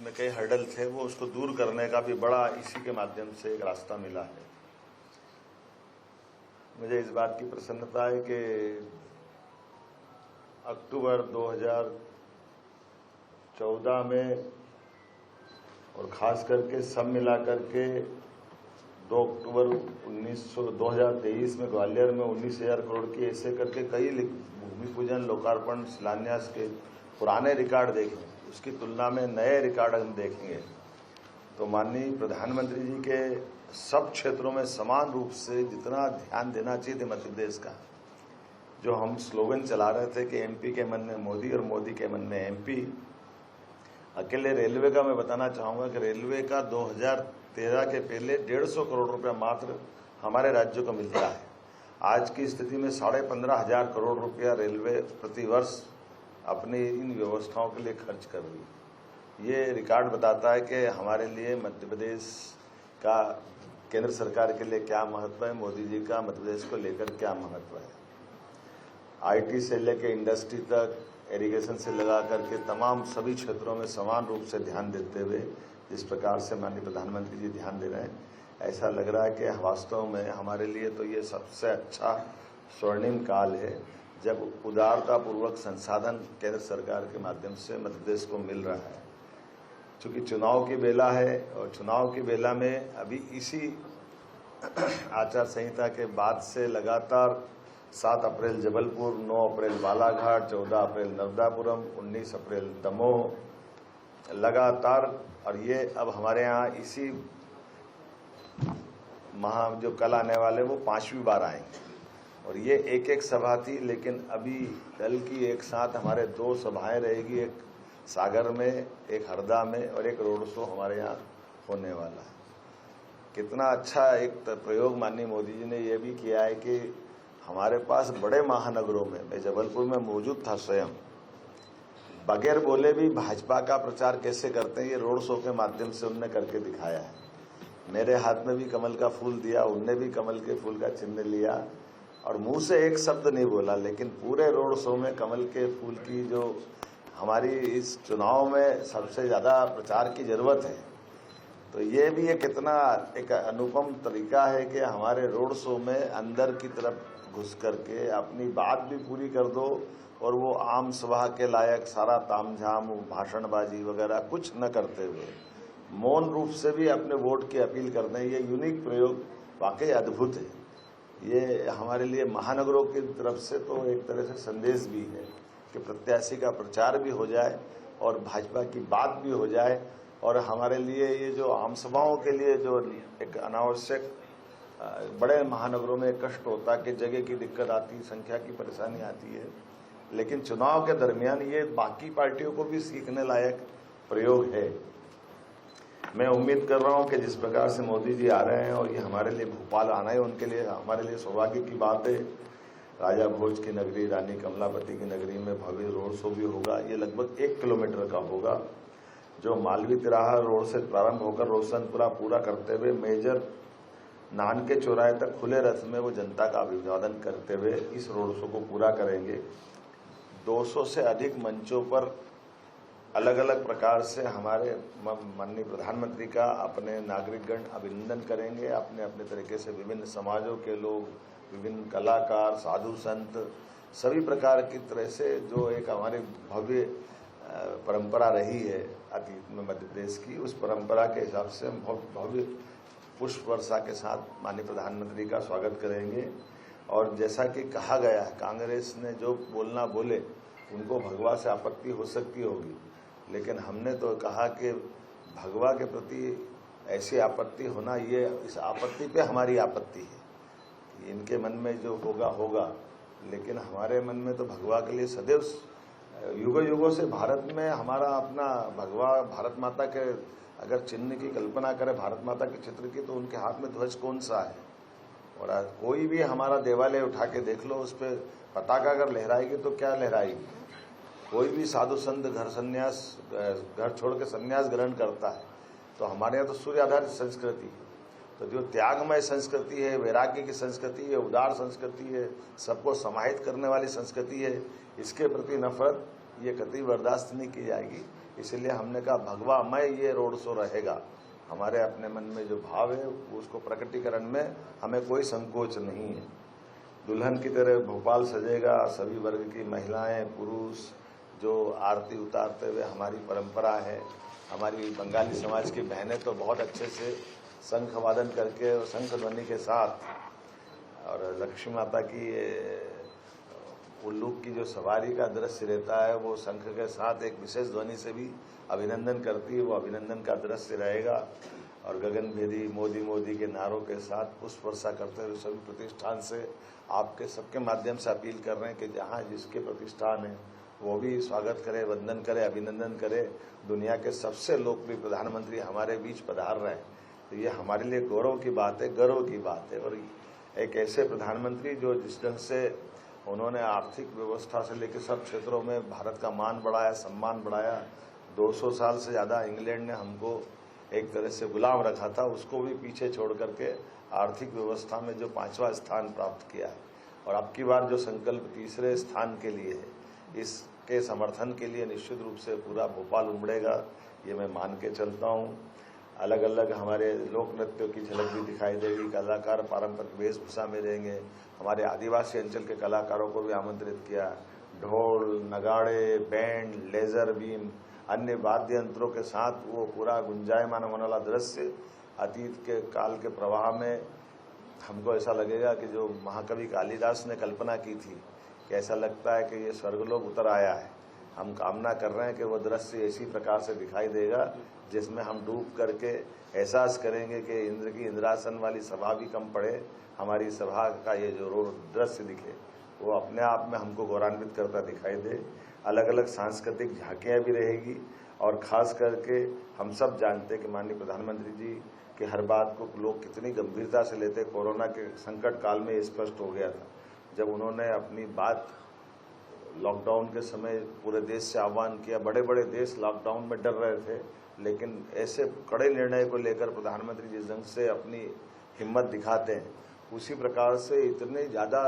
जिसमें कई हर्डल थे, वो उसको दूर करने का भी बड़ा इसी के माध्यम से एक रास्ता मिला है। मुझे इस बात की प्रसन्नता है कि अक्टूबर 2014 में और ख़ास करके सब मिला करके 2 अक्टूबर 2023 में ग्वालियर में 19,000 करोड़ की ऐसे करके कई भूमि पूजन, लोकार्पण, शिलान्यास के पुराने रिकॉर्ड देखें, उसकी तुलना में नए रिकॉर्ड हम देखेंगे तो माननीय प्रधानमंत्री जी के सब क्षेत्रों में समान रूप से जितना ध्यान देना चाहिए मध्य प्रदेश का, जो हम स्लोगन चला रहे थे कि एमपी के मन में मोदी और मोदी के मन में एमपी। अकेले रेलवे का मैं बताना चाहूँगा कि रेलवे का 2013 के पहले 150 करोड़ रुपया मात्र हमारे राज्य को मिलता है। आज की स्थिति में 15,500 करोड़ रुपया रेलवे प्रतिवर्ष अपनी इन व्यवस्थाओं के लिए खर्च कर रही है। ये रिकॉर्ड बताता है कि हमारे लिए मध्य प्रदेश का केंद्र सरकार के लिए क्या महत्व है, मोदी जी का मध्य प्रदेश को लेकर क्या महत्व है। आईटी से लेकर इंडस्ट्री तक, इरिगेशन से लगा करके तमाम सभी क्षेत्रों में समान रूप से ध्यान देते हुए जिस प्रकार से माननीय प्रधानमंत्री जी ध्यान दे रहे हैं, ऐसा लग रहा है कि वास्तव में हमारे लिए तो ये सबसे अच्छा स्वर्णिम काल है जब उदारतापूर्वक संसाधन केंद्र सरकार के माध्यम से मध्य प्रदेश को मिल रहा है। चूंकि चुनाव की बेला है और चुनाव की बेला में अभी इसी आचार संहिता के बाद से लगातार 7 अप्रैल जबलपुर, 9 अप्रैल बालाघाट, 14 अप्रैल नर्मदापुरम, 19 अप्रैल दमोह लगातार, और ये अब हमारे यहाँ इसी माह जो कल आने वाले वो 5वीं बार आएंगे। और ये एक सभा थी, लेकिन अभी कल की एक साथ हमारे 2 सभाएं रहेगी, एक सागर में, एक हरदा में और एक रोड शो हमारे यहाँ होने वाला है। कितना अच्छा एक प्रयोग माननीय मोदी जी ने यह भी किया है कि हमारे पास बड़े महानगरों में, मैं जबलपुर में मौजूद था स्वयं, बगैर बोले भी भाजपा का प्रचार कैसे करते हैं ये रोड शो के माध्यम से उनने करके दिखाया है। मेरे हाथ में भी कमल का फूल दिया, उनने भी कमल के फूल का चिन्ह लिया और मुंह से एक शब्द नहीं बोला, लेकिन पूरे रोड शो में कमल के फूल की जो हमारी इस चुनाव में सबसे ज़्यादा प्रचार की जरूरत है, तो ये भी एक कितना एक अनुपम तरीका है कि हमारे रोड शो में अंदर की तरफ घुस करके अपनी बात भी पूरी कर दो और वो आम सभा के लायक सारा तामझाम, भाषणबाजी वगैरह कुछ न करते हुए मौन रूप से भी अपने वोट की अपील करना, ये यूनिक प्रयोग वाकई अद्भुत है। ये हमारे लिए महानगरों की तरफ से तो एक तरह से संदेश भी है कि प्रत्याशी का प्रचार भी हो जाए और भाजपा की बात भी हो जाए, और हमारे लिए ये जो आम सभाओं के लिए जो एक अनावश्यक बड़े महानगरों में कष्ट होता है कि जगह की दिक्कत आती, संख्या की परेशानी आती है, लेकिन चुनाव के दरमियान ये बाकी पार्टियों को भी सीखने लायक प्रयोग है। मैं उम्मीद कर रहा हूं कि जिस प्रकार से मोदी जी आ रहे हैं और ये हमारे लिए भोपाल आना है, उनके लिए हमारे लिए सौभाग्य की बात है। राजा भोज की नगरी, रानी कमलापति की नगरी में भव्य रोड शो भी होगा। ये लगभग 1 किलोमीटर का होगा, जो मालवीय तिराहा रोड से प्रारंभ होकर रोशनपुरा पूरा करते हुए मेजर नानके चौराहे तक खुले रथ में वो जनता का अभिवादन करते हुए इस रोड शो को पूरा करेंगे। 200 से अधिक मंचों पर अलग अलग प्रकार से हमारे माननीय प्रधानमंत्री का अपने नागरिकगण अभिनंदन करेंगे। अपने अपने तरीके से विभिन्न समाजों के लोग, विभिन्न कलाकार, साधु संत, सभी प्रकार की तरह से जो एक हमारी भव्य परंपरा रही है अतीत में मध्य प्रदेश की, उस परंपरा के हिसाब से हम भव्य पुष्प वर्षा के साथ माननीय प्रधानमंत्री का स्वागत करेंगे। और जैसा कि कहा गया है, कांग्रेस ने जो बोलना बोले, उनको भगवा से आपत्ति हो सकती होगी, लेकिन हमने तो कहा कि भगवा के प्रति ऐसी आपत्ति होना, ये इस आपत्ति पे हमारी आपत्ति है। इनके मन में जो होगा होगा, लेकिन हमारे मन में तो भगवा के लिए सदैव युगों युगों से भारत में हमारा अपना भगवा, भारत माता के अगर चिन्ह की कल्पना करें, भारत माता के चित्र की, तो उनके हाथ में ध्वज कौन सा है। और आज कोई भी हमारा देवालय उठा के देख लो, उस पर पताका अगर लहराएगी तो क्या लहराएगी। कोई भी साधु संत घर छोड़ के संन्यास ग्रहण करता है, तो हमारे यहाँ तो सूर्य आधारित संस्कृति है। तो जो त्यागमय संस्कृति है, वैराग्य की संस्कृति है, उदार संस्कृति है, सबको समाहित करने वाली संस्कृति है, इसके प्रति नफरत ये कतई बर्दाश्त नहीं की जाएगी। इसलिए हमने कहा भगवामय ये रोड शो रहेगा। हमारे अपने मन में जो भाव है उसको प्रकटीकरण में हमें कोई संकोच नहीं है। दुल्हन की तरह भोपाल सजेगा, सभी वर्ग की महिलाएं, पुरुष जो आरती उतारते हुए हमारी परंपरा है। हमारी बंगाली समाज की बहनें तो बहुत अच्छे से शंख वादन करके और शंख ध्वनि के साथ, और लक्ष्मी माता की उल्लूक की जो सवारी का दृश्य रहता है वो शंख के साथ एक विशेष ध्वनि से भी अभिनंदन करती है। वो अभिनंदन का दृश्य रहेगा और गगनभेदी मोदी मोदी के नारों के साथ पुष्प वर्षा करते हुए सभी प्रतिष्ठान से आपके सबके माध्यम से अपील कर रहे हैं कि जहाँ जिसके प्रतिष्ठान है वो भी स्वागत करे, वंदन करे, अभिनंदन करे। दुनिया के सबसे लोकप्रिय प्रधानमंत्री हमारे बीच पधार रहे हैं, तो ये हमारे लिए गौरव की बात है, गर्व की बात है। और एक ऐसे प्रधानमंत्री जो जिस ढंग से उन्होंने आर्थिक व्यवस्था से लेकर सब क्षेत्रों में भारत का मान बढ़ाया, सम्मान बढ़ाया। 200 साल से ज़्यादा इंग्लैंड ने हमको एक तरह से गुलाम रखा था, उसको भी पीछे छोड़ करके आर्थिक व्यवस्था में जो 5वां स्थान प्राप्त किया है। और अब की बार जो संकल्प तीसरे स्थान के लिए है, इसके समर्थन के लिए निश्चित रूप से पूरा भोपाल उमड़ेगा, ये मैं मान के चलता हूँ। अलग अलग हमारे लोक नृत्यों की झलक भी दिखाई देगी। कलाकार पारंपरिक वेशभूषा में रहेंगे। हमारे आदिवासी अंचल के कलाकारों को भी आमंत्रित किया। ढोल, नगाड़े, बैंड, लेजर बीम, अन्य वाद्य यंत्रों के साथ वो पूरा गुंजायमान होने वाला दृश्य अतीत के काल के प्रवाह में हमको ऐसा लगेगा कि जो महाकवि कालिदास ने कल्पना की थी कि ऐसा लगता है कि ये स्वर्गलोक उतर आया है। हम कामना कर रहे हैं कि वो दृश्य इसी प्रकार से दिखाई देगा जिसमें हम डूब करके एहसास करेंगे कि इंद्र की इंद्रासन वाली सभा भी कम पड़े, हमारी सभा का ये जो दृश्य दिखे वो अपने आप में हमको गौरवान्वित करता दिखाई दे। अलग अलग सांस्कृतिक झांकियाँ भी रहेगी और ख़ास करके हम सब जानते हैं कि माननीय प्रधानमंत्री जी कि हर बात को लोग कितनी गंभीरता से लेते। कोरोना के संकट काल में ये स्पष्ट हो गया था जब उन्होंने अपनी बात लॉकडाउन के समय पूरे देश से आह्वान किया। बड़े बड़े देश लॉकडाउन में डर रहे थे, लेकिन ऐसे कड़े निर्णय को लेकर प्रधानमंत्री जिस ढंग से अपनी हिम्मत दिखाते हैं, उसी प्रकार से इतने ज़्यादा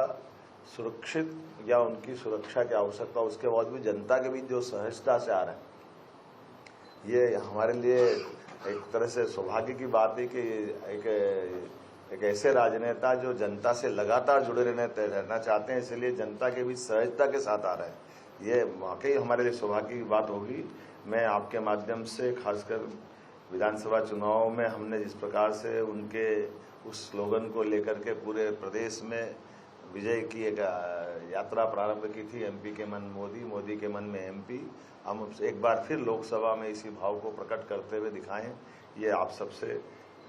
सुरक्षित या उनकी सुरक्षा की आवश्यकता उसके बाद भी जनता के बीच जो सहजता से आ रहे हैं, ये हमारे लिए एक तरह से सौभाग्य की बात है कि एक ऐसे राजनेता जो जनता से लगातार जुड़े रहना चाहते हैं, इसलिए जनता के बीच सहजता के साथ आ रहे हैं। ये वाकई हमारे लिए सौभाग्य की बात होगी। मैं आपके माध्यम से खासकर विधानसभा चुनाव में हमने जिस प्रकार से उनके उस स्लोगन को लेकर के पूरे प्रदेश में विजय की एक यात्रा प्रारंभ की थी, एमपी के मन मोदी, मोदी के मन में एमपी, हम एक बार फिर लोकसभा में इसी भाव को प्रकट करते हुए दिखाएं। ये आप सबसे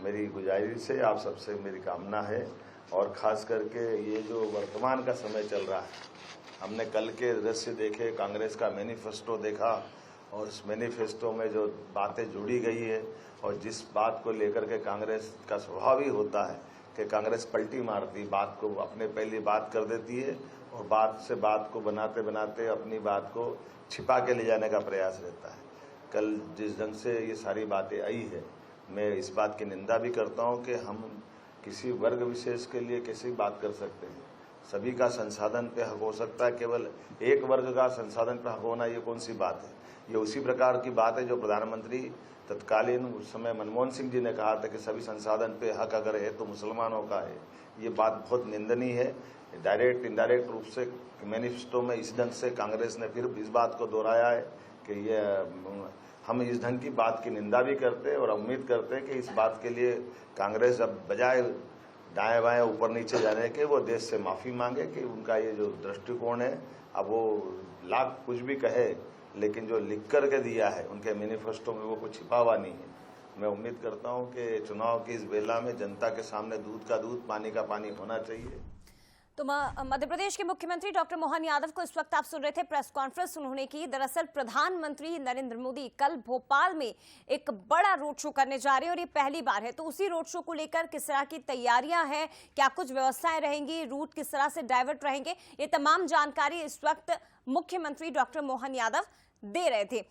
मेरी गुजारिश है, आप सबसे मेरी कामना है। और ख़ास करके ये जो वर्तमान का समय चल रहा है, हमने कल के दृश्य देखे, कांग्रेस का मैनिफेस्टो देखा और उस मैनिफेस्टो में जो बातें जुड़ी गई है और जिस बात को लेकर के कांग्रेस का स्वभाव ही होता है कि कांग्रेस पलटी मारती, बात को अपने पहले बात कर देती है और बात से बात को बनाते बनाते अपनी बात को छिपा के ले जाने का प्रयास रहता है। कल जिस ढंग से ये सारी बातें आई है, मैं इस बात की निंदा भी करता हूं कि हम किसी वर्ग विशेष के लिए कैसे बात कर सकते हैं। सभी का संसाधन पे हक हो सकता है, केवल एक वर्ग का संसाधन पे हक होना ये कौन सी बात है। ये उसी प्रकार की बात है जो प्रधानमंत्री तत्कालीन उस समय मनमोहन सिंह जी ने कहा था कि सभी संसाधन पे हक अगर है तो मुसलमानों का है। ये बात बहुत निंदनीय है। डायरेक्ट इनडायरेक्ट रूप से मैनिफेस्टो में इस ढंग से कांग्रेस ने फिर इस बात को दोहराया है कि ये हम इस ढंग की बात की निंदा भी करते हैं और उम्मीद करते हैं कि इस बात के लिए कांग्रेस अब बजाय दाएं बाएं ऊपर नीचे जाने के वो देश से माफ़ी मांगे कि उनका ये जो दृष्टिकोण है, अब वो लाख कुछ भी कहे लेकिन जो लिख कर के दिया है उनके मैनिफेस्टो में वो कुछ छिपा हुआ नहीं है। मैं उम्मीद करता हूं कि चुनाव की इस बेला में जनता के सामने दूध का दूध, पानी का पानी होना चाहिए। तो मध्य प्रदेश के मुख्यमंत्री डॉक्टर मोहन यादव को इस वक्त आप सुन रहे थे, प्रेस कॉन्फ्रेंस उन्होंने की। दरअसल प्रधानमंत्री नरेंद्र मोदी कल भोपाल में एक बड़ा रोड शो करने जा रहे हैं और ये पहली बार है, तो उसी रोड शो को लेकर किस तरह की तैयारियां हैं, क्या कुछ व्यवस्थाएं रहेंगी, रूट किस तरह से डाइवर्ट रहेंगे, ये तमाम जानकारी इस वक्त मुख्यमंत्री डॉक्टर मोहन यादव दे रहे थे।